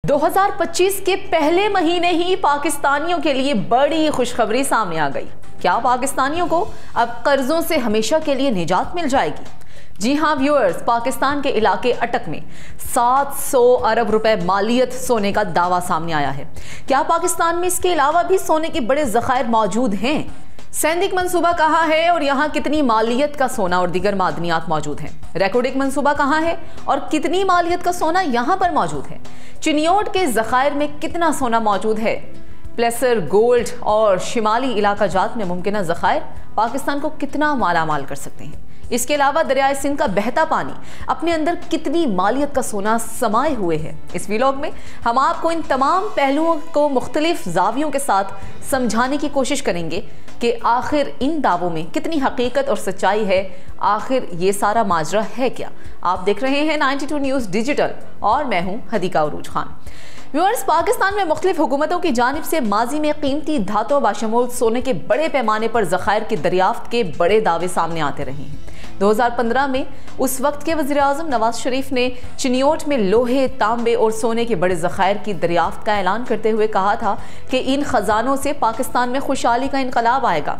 2025 के पहले महीने ही पाकिस्तानियों के लिए बड़ी खुशखबरी सामने आ गई। क्या पाकिस्तानियों को अब कर्जों से हमेशा के लिए निजात मिल जाएगी? जी हां व्यूअर्स, पाकिस्तान के इलाके अटक में 700 अरब रुपए मालियत सोने का दावा सामने आया है। क्या पाकिस्तान में इसके अलावा भी सोने के बड़े ज़खायर मौजूद हैं? सैद्धांतिक मंसूबा कहाँ है और यहाँ कितनी मालियत का सोना और दीगर मादनियात मौजूद हैं? रेकॉर्डिक मंसूबा कहाँ है और कितनी मालियत का सोना यहाँ पर मौजूद है? चिनियोट के ज़खायर में कितना सोना मौजूद है? प्लेसर, गोल्ड और शिमाली इलाका जात में मुमकिन ज़खायर पाकिस्तान को कितना मालामाल कर सकते हैं? इसके अलावा दरियाए सिंध का बहता पानी अपने अंदर कितनी मालियत का सोना समाये हुए है? इस व्लॉग में हम आपको इन तमाम पहलुओं को मुख्तलिफ जावियों के साथ समझाने की कोशिश करेंगे कि आखिर इन दावों में कितनी हकीकत और सच्चाई है। आखिर ये सारा माजरा है क्या? आप देख रहे हैं 92 न्यूज़ डिजिटल और मैं हूं हदीका उरूज खान। व्यूअर्स, पाकिस्तान में मुख्तलिफ हुकूमतों की जानिब से माजी में कीमती धातों बाशमूल सोने के बड़े पैमाने पर ज़खायर की दरियाफ्त के बड़े दावे सामने आते रहे हैं। 2015 में उस वक्त के वज़ीर आज़म नवाज शरीफ ने चिनियोट में लोहे, तांबे और सोने के बड़े ज़खायर की दरियाफ्त का ऐलान करते हुए कहा था कि इन खजानों से पाकिस्तान में खुशहाली का इनकलाब आएगा।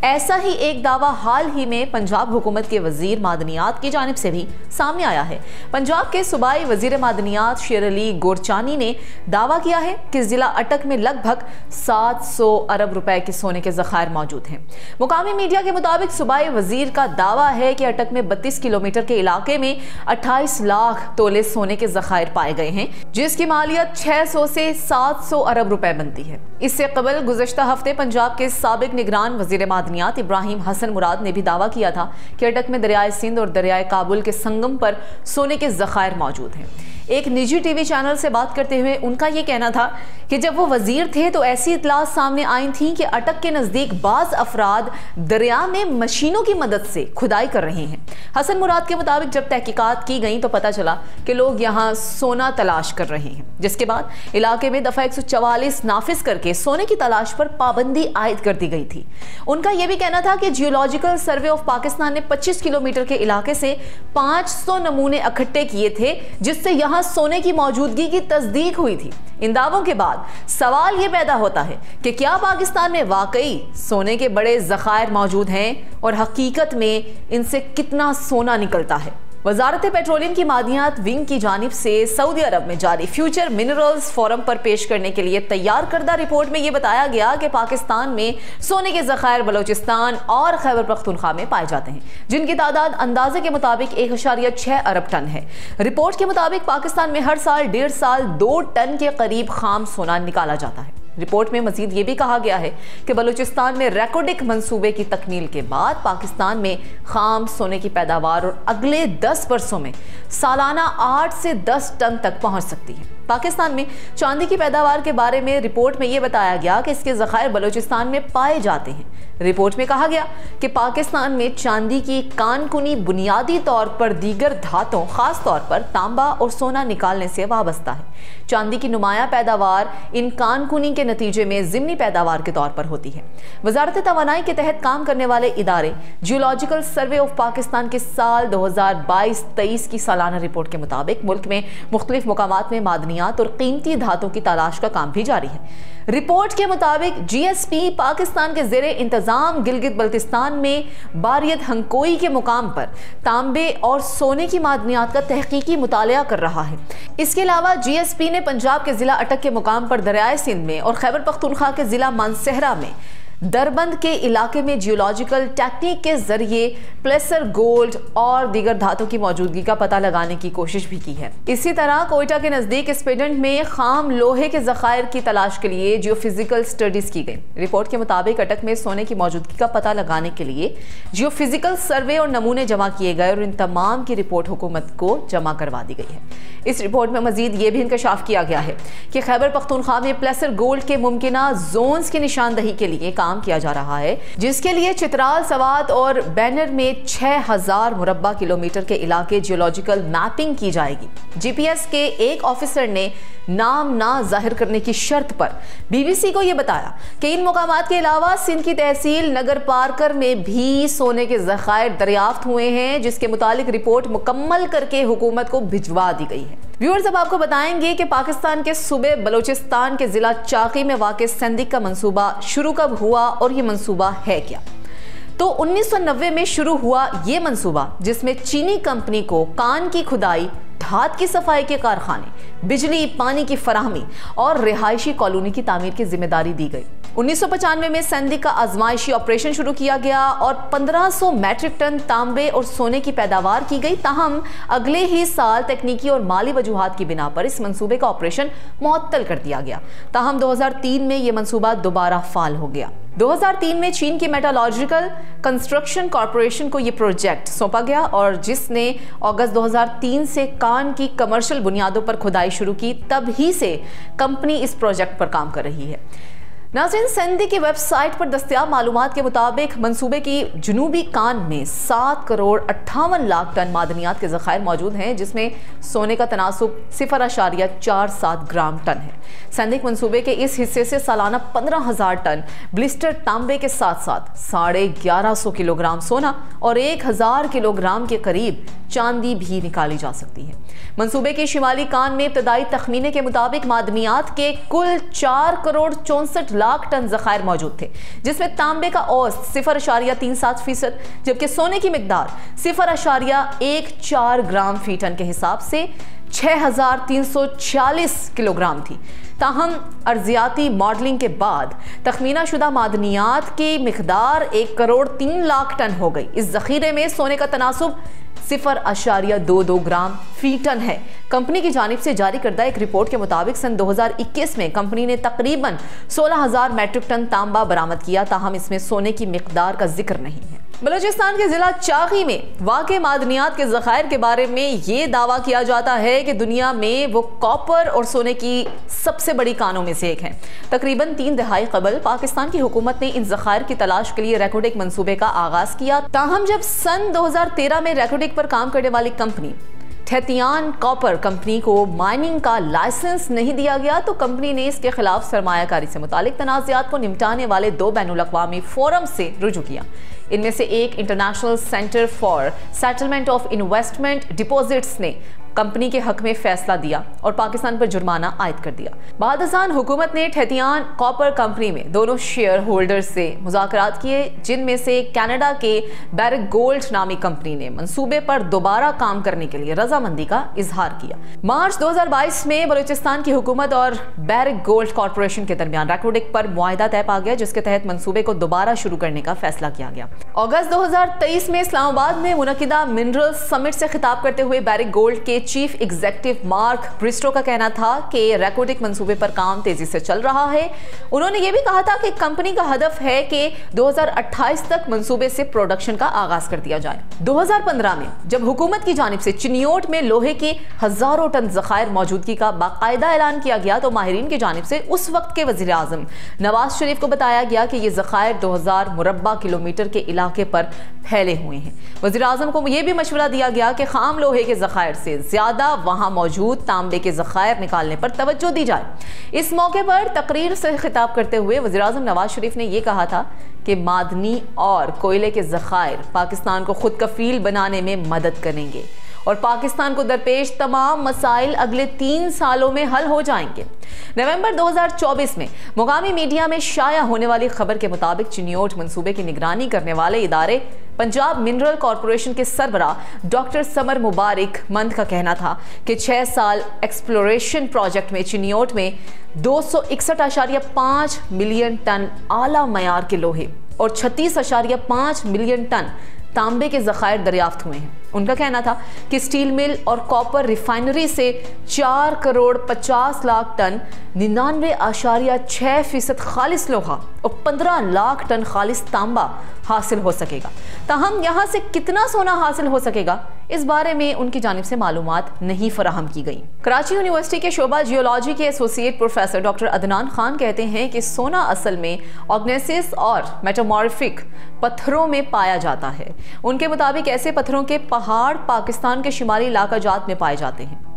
ऐसा ही एक दावा हाल ही में पंजाब हुकूमत के वज़ीर मादनियात की जानिब से भी सामने आया है। पंजाब के सूबाई वज़ीर मादनियात शेर अली गोरचानी ने दावा किया है कि ज़िला अटक में लगभग 700 अरब रुपए के सोने के ज़खायर मौजूद हैं। मुकामी मीडिया के मुताबिक सूबाई वज़ीर का दावा है कि अटक में 32 किलोमीटर के इलाके में 28 लाख तोले सोने के ज़खायर पाए गए हैं, जिसकी मालियत 600 से 700 अरब रुपए बनती है। इससे कबल गुज़श्ता हफ्ते पंजाब के साबिक निगरान वज़ीर मादनियात इब्राहिम हसन मुराद ने भी दावा किया था कि अटक में दरियाए सिंध और दरियाए काबुल के संगम पर सोने के ज़खायर मौजूद हैं। एक निजी टीवी चैनल से बात करते हुए उनका ये कहना था कि जब वो वजीर थे तो ऐसी इतलात सामने आई थी कि अटक के नज़दीक बाज़ अफराद दरिया में मशीनों की मदद से खुदाई कर रहे हैं। हसन मुराद के मुताबिक जब तहकीकात की गई तो पता चला कि लोग यहाँ सोना तलाश कर रहे हैं, जिसके बाद इलाके में दफ़ा 144 नाफिज करके सोने की तलाश पर पाबंदी आयद कर दी गई थी। उनका यह भी कहना था कि जियोलॉजिकल सर्वे ऑफ पाकिस्तान ने 25 किलोमीटर के इलाके से 500 नमूने इकट्ठे किए थे, जिससे यहाँ सोने की मौजूदगी की तस्दीक हुई थी। इन दावों के बाद सवाल यह पैदा होता है कि क्या पाकिस्तान में वाकई सोने के बड़े ज़खायर मौजूद हैं और हकीकत में इनसे कितना सोना निकलता है? वजारत पेट्रोलियम की मादनियात विंग की जानिब से सऊदी अरब में जारी फ्यूचर मिनरल्स फोरम पर पेश करने के लिए तैयार करदा रिपोर्ट में यह बताया गया कि पाकिस्तान में सोने के ज़खायर बलोचिस्तान और खैबर पख्तूनख्वा में पाए जाते हैं, जिनकी तादाद अंदाजे के मुताबिक 1.6 अरब टन है। रिपोर्ट के मुताबिक पाकिस्तान में हर साल 1.5 साल 2 टन के करीब खाम सोना निकाला जाता है। रिपोर्ट में मजीद ये भी कहा गया है कि बलूचिस्तान में रेकॉर्डिक मंसूबे की तकमील के बाद पाकिस्तान में खाम सोने की पैदावार और अगले 10 वर्षों में सालाना 8 से 10 टन तक पहुंच सकती है। पाकिस्तान में चांदी की पैदावार के बारे में रिपोर्ट में यह बताया गया कि इसके ज़खायर बलूचिस्तान में पाए जाते हैं। रिपोर्ट में कहा गया कि पाकिस्तान में चांदी की कानकुनी बुनियादी तौर पर दीगर धातों, खास तौर पर तांबा और सोना निकालने से वाबस्ता है। चांदी की नुमाया पैदावार इन कानकुनी के नतीजे में ज़िमनी पैदावार के तौर पर होती है। वजारत तवानाई के तहत काम करने वाले इदारे जियोलॉजिकल सर्वे ऑफ पाकिस्तान के साल 2022-23 की सालाना रिपोर्ट के मुताबिक मुल्क में मुख्तलिफ मुकामात में मादनियात और कीमती धातों की तलाश का काम भी जारी है। रिपोर्ट के मुताबिक GSP पाकिस्तान के ज़ेरे इंतजाम गिलगित बल्तिस्तान में बारियत हंकोई के मुकाम पर तांबे और सोने की मादनियात का तहकीकी मुतालिया कर रहा है। इसके अलावा GSP ने पंजाब के ज़िला अटक के मुकाम पर दरियाए सिंध में और खैबर पख्तूनख्वा के ज़िला मानसहरा में दरबंद के इलाके में जियोलॉजिकल टेक्निक के जरिए प्लेसर, गोल्ड और दीगर धातों की मौजूदगी का पता लगाने की कोशिश भी की है। इसी तरह कोयटा के नज़दीक स्पेडेंट में खाम लोहे के ज़खायर की तलाश के लिए जियोफिजिकल स्टडीज की गई। रिपोर्ट के मुताबिक अटक में सोने की मौजूदगी का पता लगाने के लिए जियोफिजिकल सर्वे और नमूने जमा किए गए और इन तमाम की रिपोर्ट हुकूमत को जमा करवा दी गई है। इस रिपोर्ट में मजीद ये भी इंकशाफ किया गया है कि खैबर पख्तूनख्वा में प्लेसर गोल्ड के मुमकिना जोन्स की निशानदही के लिए काम किया जा रहा है, जिसके लिए चित्राल, सवात और बैनर में 6000 मुरब्बा किलोमीटर के इलाके जियोलॉजिकल मैपिंग की जाएगी। GPS के एक ऑफिसर ने नाम ना जाहिर करने की शर्त पर BBC को यह बताया कि इन मुकामात के अलावा सिंध की तहसील नगर पारकर में भी सोने के ज़खायर दरियाफ्त हुए हैं, जिसके मुतालिक रिपोर्ट मुकम्मल करके हुकूमत को भिजवा दी गई है। व्यूअर्स, अब आपको बताएंगे कि पाकिस्तान के सूबे बलूचिस्तान के जिला चाकी में वाक़ सेंदिक का मंसूबा शुरू कब हुआ और ये मंसूबा है क्या। तो 1990 में शुरू हुआ ये मंसूबा, जिसमें चीनी कंपनी को कान की खुदाई, धात की सफाई के कारखाने, बिजली पानी की फराहमी और रिहायशी कॉलोनी की तामीर की जिम्मेदारी दी गई। 1995 में सेंदिक का आजमाइशी ऑपरेशन शुरू किया गया और 1500 मैट्रिक टन तांबे और सोने की पैदावार की गई। ताहम अगले ही साल तकनीकी और माली वजूहात की बिना पर इस मंसूबे का ऑपरेशन मुअत्तल कर दिया गया। ताहम 2003 में यह मंसूबा दोबारा फाल हो गया। 2003 में चीन की मेटालॉजिकल कंस्ट्रक्शन कॉरपोरेशन को यह प्रोजेक्ट सौंपा गया और जिसने अगस्त 2003 से कान की कमर्शियल बुनियादों पर खुदाई शुरू की। तब ही से कंपनी इस प्रोजेक्ट पर काम कर रही है। नाज़रीन, सेंदिक की वेबसाइट पर दस्तयाब मालूमात के मुताबिक मंसूबे की जुनूबी कान में 7 करोड़ 58 लाख टन मादनियात के ज़खायर मौजूद हैं, जिसमें सोने का तनासुब 0.47 ग्राम टन है। सेंदिक मंसूबे के इस हिस्से से सालाना 15,000 टन ब्लिस्टर तांबे के साथ साथ 1150 किलोग्राम सोना और 1000 किलोग्राम के करीब चांदी भी निकाली जा सकती है। मंसूबे के शिमाली कान में इब्तदाई तखमीने के मुताबिक मादनियात के कुल 4 करोड़ 64 लाख टन ज़खायर मौजूद थे, जिसमें तांबे का औसत 0.37%, जबकि सोने की मिकदार 0.14 ग्राम फी टन के हिसाब से 6340 किलोग्राम थी। ताहम अर्जियाती मॉडलिंग के बाद तखमीना शुदा मादनियात की मिकदार 1 करोड़ 3 लाख टन हो गई। इस जखीरे में सोने का तनासुब 0.22 ग्राम फी टन है। कंपनी की जानिब से जारी करदा एक रिपोर्ट के मुताबिक सन 2021 में कंपनी ने तकरीबन 16,000 मैट्रिक टन तांबा बरामद किया। ताहम इसमें सोने की मिकदार का जिक्र नहीं है। बलूचिस्तान के जिला चाकी में वाक़े मादनियात के ज़खायर के बारे में ये दावा किया जाता है कि दुनिया में वो कॉपर और सोने की सबसे बड़ी कानों में से एक है। तकरीबन 3 दहाई कबल पाकिस्तान की हुकूमत ने इन ज़खायर की तलाश के लिए रेकोडेक मंसूबे का आगाज किया। ताहम जब सन 2013 में रेकोडेक पर काम करने वाली कंपनी ठेतियान कॉपर कंपनी को माइनिंग का लाइसेंस नहीं दिया गया, तो कंपनी ने इसके खिलाफ सरमायाकारी से मुतालिक तनाज़ात को निपटाने वाले 2 बैनुल-अक़वामी फोरम से रुजू किया। इनमें से एक international centre for settlement of investment deposits ने कंपनी के हक में फैसला दिया और पाकिस्तान पर जुर्माना आयद कर दिया। बादशाह हुकूमत ने ठेतियान कॉपर कंपनी में दोनों शेयर होल्डर्स से मुज़ाकरात किए, जिनमें से कनाडा के बैरिक गोल्ड नामी कंपनी ने मंसूबे पर दोबारा काम करने के लिए रजामंदी का इजहार किया। मार्च 2022 में बलूचिस्तान की हुकूमत और बैरिक गोल्ड कॉरपोरेशन के दरमियान रेकोडेक पर मुआहिदा तय पा गया, जिसके तहत मंसूबे को दोबारा शुरू करने का फैसला किया गया। अगस्त 2023 में इस्लामाबाद में मुनक्किदा मिनरल समिट से खिताब करते हुए बैरिक गोल्ड के चीफ एग्जीक्यूटिव मार्क ब्रिस्टो का कहना था कि रेकोडेक मंसूबे पर काम तेजी से चल रहा है। उन्होंने ये भी कहा था कि कंपनी का हदफ है कि 2028 तक मंसूबे से प्रोडक्शन का आगाज कर दिया जाए। 2015 में जब हुकूमत की जानिब से चिनियोट में लोहे के हजारों टन ज़खायर मौजूदगी का बाकायदा ऐलान किया गया, तो माहिरीन की जानिब से उस वक्त के वज़ीर आज़म नवाज शरीफ को बताया गया कि ये ज़खायर 2000 मुरब्बा किलोमीटर के इलाके पर फैले हुए हैं। वज़ीर आज़म को यह भी मशवरा दिया गया कि खाम लोहे के ज़खायर से ज्यादा वहां मौजूद तांबे के ज़खायर निकालने पर तवज्जो दी जाए। इस मौके पर तकरीर से खिताब करते हुए वज़ीर आज़म नवाज शरीफ ने यह कहा था कि मादनी और कोयले के ज़खायर पाकिस्तान को खुद कफील बनाने में मदद करेंगे और पाकिस्तान को दरपेश तमाम मसाइल अगले 3 सालों में हल हो जाएंगे। नवंबर 2024 में मुकामी मीडिया में शाया होने वाली खबर के मुताबिक चिनियोट मंसूबे की निगरानी करने वाले इदारे पंजाब मिनरल कॉरपोरेशन के सरबराह डॉक्टर समर मुबारक मंद का कहना था कि 6 साल एक्सप्लोरेशन प्रोजेक्ट में चिनियोट में 261.5 मिलियन टन आला मयार के लोहे और 36.5 मिलियन टन तांबे के ज़खायर दरियाफ्त हुए हैं। उनका कहना था कि स्टील मिल और कॉपर रिफाइनरी से 4 करोड़ 50 लाख टन 99.6% खालिस लोहा और 15 लाख टन खालिस तांबा हासिल हो सकेगा। ताहम यहाँ से कितना सोना हासिल हो सकेगा, इस बारे में उनकी जानिब से मालूमात नहीं फराहम की गई। कराची यूनिवर्सिटी के शोबा जियोलॉजी के associate professor doctor Adnan Khan कहते हैं कि सोना असल में ऑर्गेनेसिस और मेटामॉर्फिक पत्थरों में पाया जाता है। उनके मुताबिक ऐसे पत्थरों के पहाड़ पाकिस्तान के शिमाली इलाका जात में पाए जाते हैं।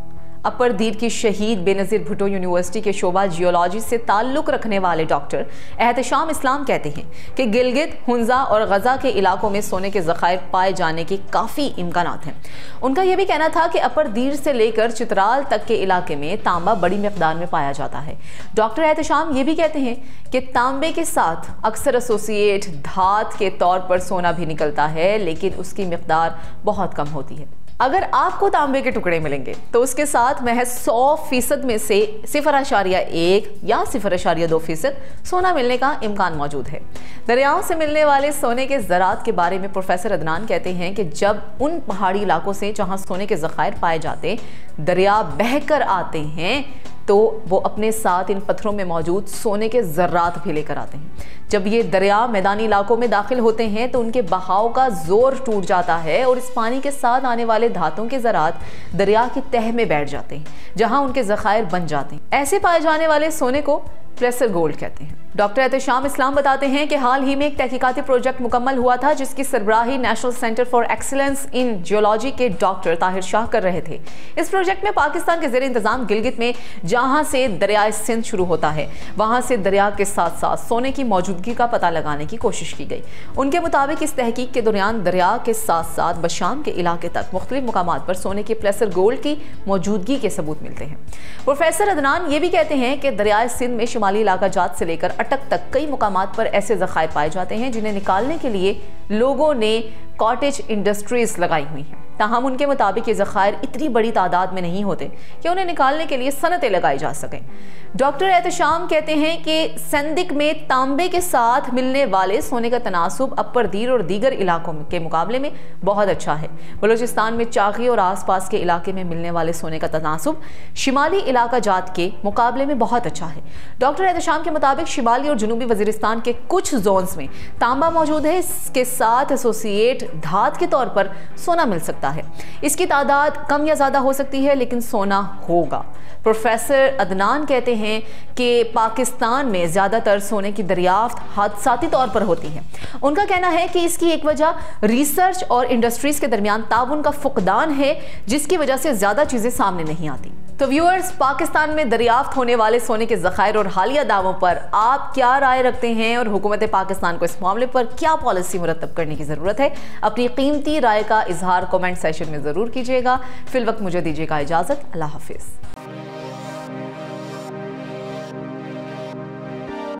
अपर दीर की शहीद बेनज़ीर भुट्टो यूनिवर्सिटी के शोबा जियोलॉजी से ताल्लुक़ रखने वाले डॉक्टर एहतशाम इस्लाम कहते हैं कि गिलगित, हुंजा और गजा के इलाकों में सोने के ज़खायर पाए जाने के काफ़ी इम्कानात हैं। उनका यह भी कहना था कि अपर दीर से लेकर चित्राल तक के इलाके में तांबा बड़ी मिकदार में पाया जाता है। डॉक्टर एहतशाम ये भी कहते हैं कि तांबे के साथ अक्सर एसोसिएट धात के तौर पर सोना भी निकलता है, लेकिन उसकी मिकदार बहुत कम होती है। अगर आपको तांबे के टुकड़े मिलेंगे तो उसके साथ महज 100% में से 0.1 या 0.2% सोना मिलने का इम्कान मौजूद है। दरियाओं से मिलने वाले सोने के ज़रात के बारे में प्रोफेसर अदनान कहते हैं कि जब उन पहाड़ी इलाकों से जहां सोने के ज़खायर पाए जाते दरिया बहकर आते हैं तो वो अपने साथ इन पत्थरों में मौजूद सोने के ज़र्रात भी लेकर आते हैं। जब ये दरिया मैदानी इलाकों में दाखिल होते हैं तो उनके बहाव का जोर टूट जाता है और इस पानी के साथ आने वाले धातुओं के ज़रात दरिया की तह में बैठ जाते हैं, जहां उनके ज़खायर बन जाते हैं। ऐसे पाए जाने वाले सोने को प्लेसर गोल्ड कहते हैं। डॉक्टर एहतशाम इस्लाम बताते हैं कि हाल ही में एक तहकीकाती प्रोजेक्ट मुकम्मल हुआ था जिसकी सरबराही national centre for excellence in geology के डॉक्टर ताहिर शाह कर रहे थे। इस प्रोजेक्ट में पाकिस्तान के ज़ेर इंतजाम गिलगित में जहां से दरियाए सिंध शुरू होता है वहां से दरिया के साथ साथ सोने की मौजूदगी का पता लगाने की कोशिश की गई। उनके मुताबिक इस तहकीक के दौरान दरिया के साथ साथ बशाम के इलाके तक मुख्तलिफ मुकामात पर सोने के प्लेसर गोल्ड की मौजूदगी के सबूत मिलते हैं। प्रोफेसर अदनान ये भी कहते हैं कि दरियाए सिंध में शुमाली इलाका जात से लेकर अटक तक कई मुकामात पर ऐसे ज़खायर पाए जाते हैं जिन्हें निकालने के लिए लोगों ने कॉटेज इंडस्ट्रीज लगाई हुई हैं। ताहम उनके मुताबिक ये ज़खायर इतनी बड़ी तादाद में नहीं होते कि उन्हें निकालने के लिए सनतें लगाई जा सकें। डॉक्टर एहतशाम कहते हैं कि संदिक में तांबे के साथ मिलने वाले सोने का तनासुब अपर दीर और दीगर इलाकों के मुकाबले में बहुत अच्छा है। बलूचिस्तान में चाकी और आसपास के इलाके में मिलने वाले सोने का तनासुब शिमाली इलाका जात के मुकाबले में बहुत अच्छा है। डॉक्टर एहतशाम के मुताबिक शिमाली और जनूबी वजीरिस्तान के कुछ जोन्स में तांबा मौजूद है, इसके साथ एसोसिएट धात के तौर पर सोना मिल सकता है। इसकी तादाद कम या ज्यादा हो सकती है लेकिन सोना होगा। प्रोफेसर अदनान कहते हैं कि पाकिस्तान में ज्यादातर सोने की दरियाफ्त हादसाती तौर पर होती है। उनका कहना है कि इसकी एक वजह रिसर्च और इंडस्ट्रीज के दरमियान ताउन का फुकदान है, जिसकी वजह से ज्यादा चीजें सामने नहीं आती। तो व्यूअर्स, पाकिस्तान में दरियाफ्त होने वाले सोने के ज़खायर और हालिया दावों पर आप क्या राय रखते हैं और हुकूमत पाकिस्तान को इस मामले पर क्या पॉलिसी मुरतब करने की ज़रूरत है? अपनी कीमती राय का इजहार कमेंट सेशन में ज़रूर कीजिएगा। फिल वक्त मुझे दीजिएगा इजाज़त। अल्लाह हाफिज़।